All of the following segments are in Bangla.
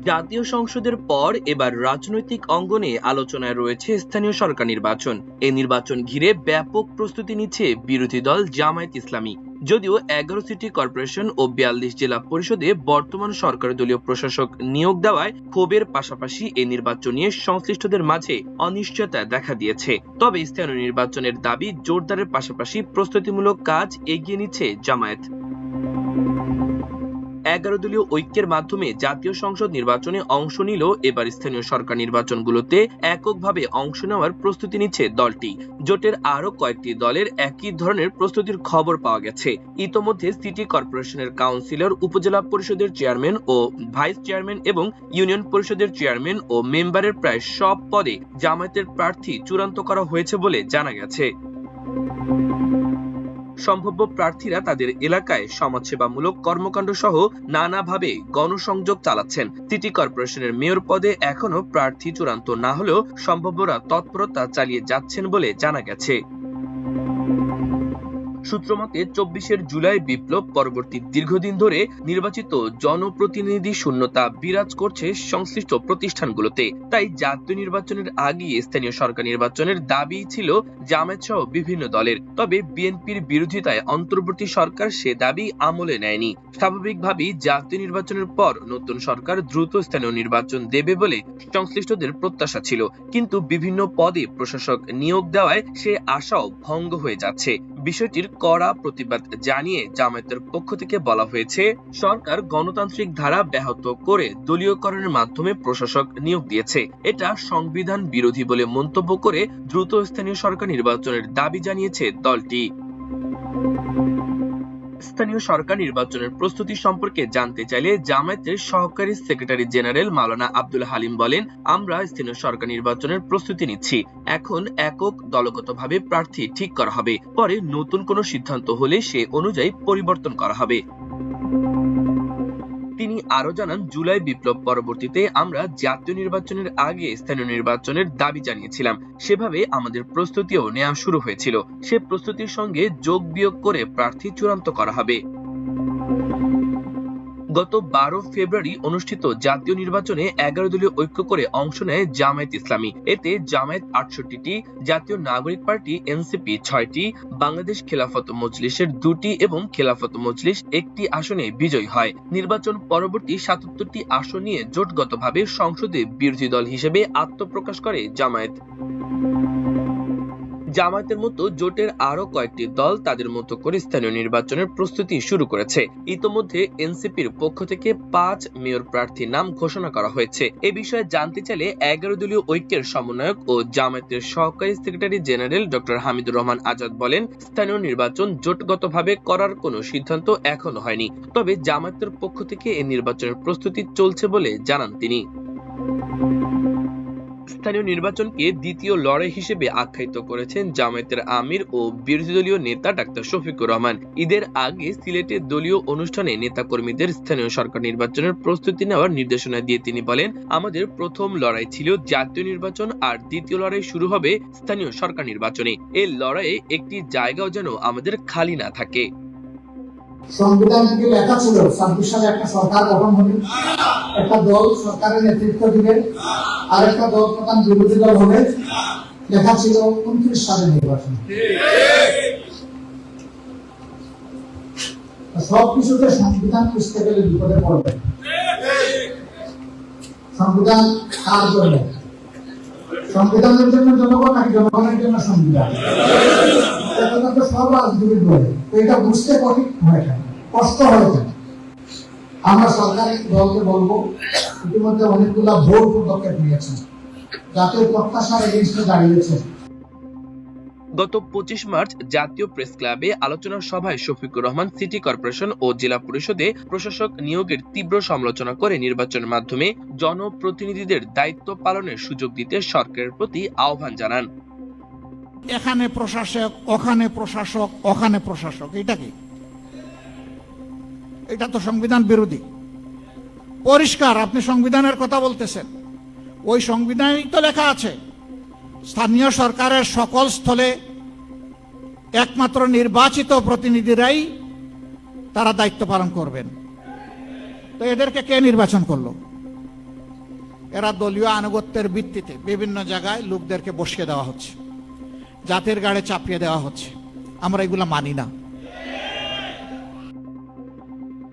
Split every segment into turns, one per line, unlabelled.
জাতীয় সংসদের পর এবার রাজনৈতিক অঙ্গনে আলোচনায় রয়েছে স্থানীয় সরকার নির্বাচন। এই নির্বাচন ঘিরে ব্যাপক প্রস্তুতি নিচ্ছে বিরোধী দল জামায়াত ইসলামী। যদিও 11 সিটি কর্পোরেশন ও 42 জেলা পরিষদে বর্তমান সরকার দলীয় প্রশাসক নিয়োগ দেওয়ায় ক্ষোভের পাশাপাশি এই নির্বাচন নিয়ে সংশ্লিষ্টদের মাঝে অনিশ্চয়তা দেখা দিয়েছে। তবে স্থানীয় নির্বাচনের দাবি জোরদারের পাশাপাশি প্রস্তুতিমূলক কাজ এগিয়ে নিচ্ছে জামায়াত। 11 দলীয় ঐক্যের মাধ্যমে জাতীয় সংসদ নির্বাচনে অংশ নিলেও এবার স্থানীয় সরকার নির্বাচনগুলোতে এককভাবে অংশ নেওয়ার প্রস্তুতি নিচ্ছে দলটি। জোটের আরো কয়েকটি দলের একই ধরনের প্রস্তুতির খবর পাওয়া গেছে। ইতোমধ্যে সিটি কর্পোরেশনের কাউন্সিলর, উপজেলা পরিষদের চেয়ারম্যান ও ভাইস চেয়ারম্যান এবং ইউনিয়ন পরিষদের চেয়ারম্যান ও মেম্বারের প্রায় সব পদে জামায়াতের প্রার্থী চূড়ান্ত করা হয়েছে বলে জানা গেছে। সম্ভাব্য প্রার্থীরা তাদের এলাকায় সমাজসেবামূলক কর্মকাণ্ড সহ নানাভাবে গণসংযোগ চালাচ্ছেন। সিটি কর্পোরেশনের মেয়র পদে এখনো প্রার্থী চূড়ান্ত না হলেও সম্ভাব্যরা তৎপরতা চালিয়ে যাচ্ছেন বলে জানা গেছে। সূত্রমতে 24 জুলাই বিপ্লব পরবর্তী দীর্ঘদিন ধরে নির্বাচিত জনপ্রতিনিধি শূন্যতা বিরাজ করছে সংশ্লিষ্ট প্রতিষ্ঠানগুলোতে। তাই জাতীয় নির্বাচনের আগে স্থানীয় সরকার নির্বাচনের দাবি ছিল জামায়াত সহ বিভিন্ন দলের। তবে বিএনপির বিরোধিতায় অন্তর্বর্তী সরকার সে দাবি আমলে নেয়নি। স্বাভাবিকভাবেই জাতীয় নির্বাচনের পর নতুন সরকার দ্রুত স্থানীয় নির্বাচন দেবে বলে সংশ্লিষ্টদের প্রত্যাশা ছিল, কিন্তু বিভিন্ন পদে প্রশাসক নিয়োগ দেওয়ায় সে আশাও ভঙ্গ হয়ে যাচ্ছে। বিষয়টির কড়া প্রতিবাদ জানিয়ে জামায়াতের পক্ষ থেকে বলা হয়েছে, সরকার গণতান্ত্রিক ধারা ব্যাহত করে দলীয়করণের মাধ্যমে প্রশাসক নিয়োগ দিয়েছে। এটা সংবিধান বিরোধী বলে মন্তব্য করে দ্রুত স্থানীয় সরকার নির্বাচনের দাবি জানিয়েছে দলটি। স্থানীয় সরকার নির্বাচনের প্রস্তুতি সম্পর্কে জানতে চাইলে জামায়াতের সহকারী সেক্রেটারি জেনারেল মাওলানা আব্দুল হালিম বলেন, আমরা স্থানীয় সরকার নির্বাচনের প্রস্তুতি নিচ্ছি। এখন একক দলগতভাবে প্রার্থী ঠিক করা হবে, পরে নতুন কোনো সিদ্ধান্ত হলে সে অনুযায়ী পরিবর্তন করা হবে। তিনি আরো জানান, জুলাই বিপ্লব পরবর্তীতে আমরা জাতীয় নির্বাচনের আগে স্থানীয় নির্বাচনের দাবি জানিয়েছিলাম। সেভাবে আমাদের প্রস্তুতিও নেওয়া শুরু হয়েছিল। সে প্রস্তুতির সঙ্গে যোগ বিয়োগ করে প্রার্থী চূড়ান্ত করা হবে। গত 12 ফেব্রুয়ারি অনুষ্ঠিত জাতীয় নির্বাচনে 11 দলীয় ঐক্য করে অংশ নেয় জামায়াত ইসলামী। এতে জামায়াত 68টি, জাতীয় নাগরিক পার্টি এনসিপি 6টি, বাংলাদেশ খেলাফত মজলিসের 2টি এবং খেলাফত মজলিস 1টি আসনে বিজয়ী হয়। নির্বাচন পরবর্তী 77টি আসন নিয়ে জোটগতভাবে সংসদে বিরোধী দল হিসেবে আত্মপ্রকাশ করে জামায়াত। জামায়াতের মতো জোটের আরো কয়েকটি দল তাদের মতো করে স্থানীয় নির্বাচনের প্রস্তুতি শুরু করেছে। ইতোমধ্যে এনসিপির পক্ষ থেকে 5 মেয়র প্রার্থীর নাম ঘোষণা করা হয়েছে। এ বিষয়ে জানতে চাইলে 11 দলীয় ঐক্যের সমন্বয়ক ও জামায়াতের সহকারী secretary general doctor Hamidur Rahman Azad বলেন, স্থানীয় নির্বাচন জোটগতভাবে করার কোনো সিদ্ধান্ত এখনো হয়নি। তবে জামায়াতের পক্ষ থেকে এই নির্বাচনের প্রস্তুতি চলছে বলে জানান তিনি। স্থানীয় নির্বাচনকে দ্বিতীয় লড়াই হিসেবে আখ্যায়িত করেছেন জামায়াতের আমির ও বিরোধী দলীয় নেতা ডাক্তার শফিকুর রহমান। ঈদের আগে সিলেটের দলীয় অনুষ্ঠানে নেতাকর্মীদের স্থানীয় সরকার নির্বাচনের প্রস্তুতি নেওয়ার নির্দেশনা দিয়ে তিনি বলেন, আমাদের প্রথম লড়াই ছিল জাতীয় নির্বাচন, আর দ্বিতীয় লড়াই শুরু হবে স্থানীয় সরকার নির্বাচনে। এই লড়াইয়ে একটি জায়গাও যেন আমাদের খালি না থাকে।
সংবিধান থেকে লেখা ছিল 26 সালে একটা সরকার গঠন হবে, একটা দল সরকারের নেতৃত্ব দিবে, আর একটা দল প্রধান বিরোধী দল হবে। লেখা ছিল 29 সালে নির্বাচন। সবকিছুতে সংবিধান বুঝতে গেলে বিপদে পড়বে। সংবিধান কার জন্য? সংবিধানের জন্য জনগণ নাকি জনগণের জন্য সংবিধান? এটা তো সব রাজনীতি বলে, তো এটা বুঝতে কষ্ট হয়ে যায়। আমরা সরকারি দলকে বলবো, ইতিমধ্যে অনেকগুলা ভোট পদক্ষেপ নিয়েছেন, জাতীয় প্রত্যাশার এগেইনস্টে দাঁড়িয়েছে।
গত 25 মার্চ জাতীয় প্রেস ক্লাবে আলোচনা সভায় শফিকুর রহমান সিটি কর্পোরেশন ও জেলা পরিষদে প্রশাসক নিয়োগের তীব্র সমালোচনা করে নির্বাচনের মাধ্যমে জনপ্রতিনিধিদের দায়িত্ব পালনের সুযোগ দিতে সরকারের প্রতি আহ্বান জানান।
এখানে প্রশাসক, ওখানে প্রশাসক, ওখানে প্রশাসক, এটা কি? এটা তো সংবিধান বিরোধী। পরিষ্কার আপনি সংবিধানের কথা বলতেছেন, ওই সংবিধানেই তো লেখা আছে স্থানীয় সরকারের সকল স্থলে একমাত্র নির্বাচিত প্রতিনিধিরাই তারা দায়িত্ব পালন করবেন। তো এদেরকে কে নির্বাচন করলো? এরা দলীয় আনুগত্যের ভিত্তিতে বিভিন্ন জায়গায় লোকদেরকে বসিয়ে দেওয়া হচ্ছে, জাতির গাড়ে চাপিয়ে দেওয়া হচ্ছে। আমরা এগুলো মানি না।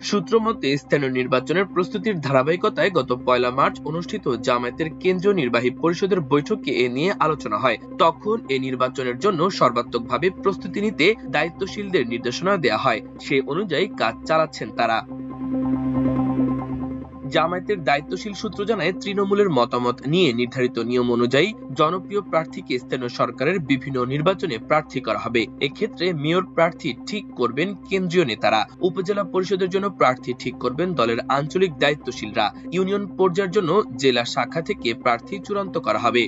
সূত্র মতে স্থানীয় নির্বাচনের প্রস্তুতির ধারাবাহিকতায় গত 1 মার্চ অনুষ্ঠিত জামায়াতের কেন্দ্রীয় নির্বাহী পরিষদের বৈঠকে এ নিয়ে আলোচনা হয়। তখন এই নির্বাচনের জন্য সর্বাত্মকভাবে প্রস্তুতি নিতে দায়িত্বশীলদের নির্দেশনা দেওয়া হয়। সে অনুযায়ী কাজ চালাচ্ছেন তারা। জামায়াতের দায়িত্বশীল সূত্র জানায়, তৃণমূলের মতামত নিয়ে নির্ধারিত নিয়ম অনুযায়ী জনপ্রিয় প্রার্থীকে স্থানীয় সরকারের বিভিন্ন নির্বাচনে প্রার্থী করা হবে। এক্ষেত্রে মেয়র প্রার্থী ঠিক করবেন কেন্দ্রীয় নেতারা, উপজেলা পরিষদের জন্য প্রার্থী ঠিক করবেন দলের আঞ্চলিক দায়িত্বশীলরা, ইউনিয়ন পর্যায়ের জন্য জেলা শাখা থেকে প্রার্থী চূড়ান্ত করা হবে।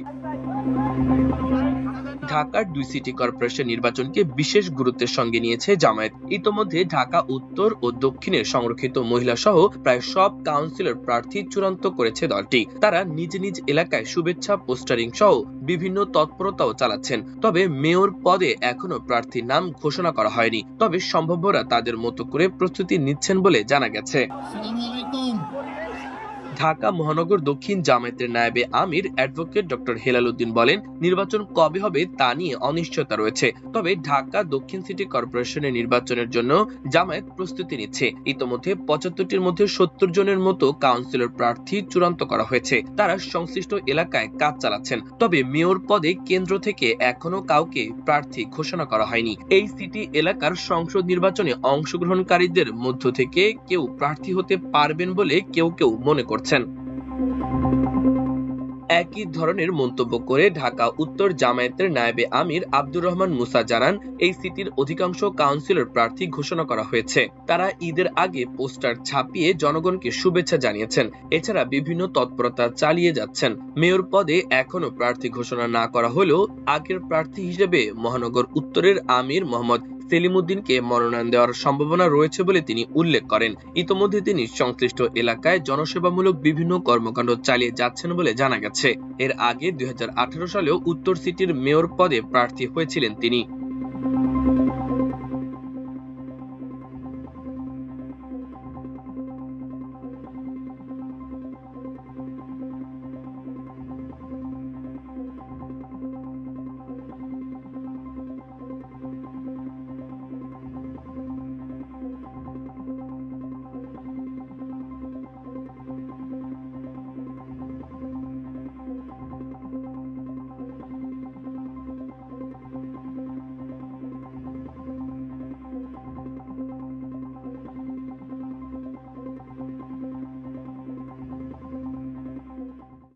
ঢাকার 2 সিটি কর্পোরেশন নির্বাচনকে বিশেষ গুরুত্বের সঙ্গে নিয়েছে জামায়াত। ইতোমধ্যে ঢাকা উত্তর ও দক্ষিণের সংরক্ষিত মহিলা সহ প্রায় সব কাউন্সিলর প্রার্থী চূড়ান্ত করেছে দলটি। তারা নিজ নিজ এলাকায় শুভেচ্ছা পোস্টারিং সহ বিভিন্ন তৎপরতাও চালাচ্ছেন। তবে মেয়র পদে এখনো প্রার্থীর নাম ঘোষণা করা হয়নি। তবে সম্ভাব্যরা তাদের মতো করে প্রস্তুতি নিচ্ছেন বলে জানা গেছে। ঢাকা মহানগর দক্ষিণ জামায়াতের নায়েবে আমির অ্যাডভোকেট ডক্টর হেলাল উদ্দিন বলেন, নির্বাচন কবে হবে তা নিয়ে অনিশ্চয়তা রয়েছে। তবে ঢাকা দক্ষিণ সিটি কর্পোরেশনের নির্বাচনের জন্য জামায়াত প্রস্তুতি নিচ্ছে। ইতোমধ্যে 75টির মধ্যে 70 জনের মতো কাউন্সিলর প্রার্থী চূড়ান্ত করা হয়েছে। তারা সংশ্লিষ্ট এলাকায় কাজ চালাচ্ছেন। তবে মেয়র পদে কেন্দ্র থেকে এখনো কাউকে প্রার্থী ঘোষণা করা হয়নি। এই সিটি এলাকার সংসদ নির্বাচনে অংশগ্রহণকারীদের মধ্য থেকে কেউ প্রার্থী হতে পারবেন বলে কেউ কেউ মনে করছেন। একই ধরনের মন্তব্য করে ঢাকা উত্তর জামায়াতের নায়েবে আমির আব্দুর রহমান মুসা জানান, এই সিটির অধিকাংশ কাউন্সিলর প্রার্থী ঘোষণা করা হয়েছে। তারা ঈদের আগে পোস্টার ছাপিয়ে জনগণকে শুভেচ্ছা জানিয়েছেন। এছাড়া বিভিন্ন তৎপরতা চালিয়ে যাচ্ছেন। মেয়র পদে এখনো প্রার্থী ঘোষণা না করা হলেও আগের প্রার্থী হিসেবে মহানগর উত্তরের আমির মোহাম্মদ সেলিমউদ্দিনকে মনোনয়ন দেওয়ার সম্ভাবনা রয়েছে বলে তিনি উল্লেখ করেন। ইতোমধ্যে তিনি সংশ্লিষ্ট এলাকায় জনসেবামূলক বিভিন্ন কর্মকাণ্ড চালিয়ে যাচ্ছেন বলে জানা গেছে। এর আগে 2018 সালেও উত্তর সিটির মেয়র পদে প্রার্থী হয়েছিলেন তিনি।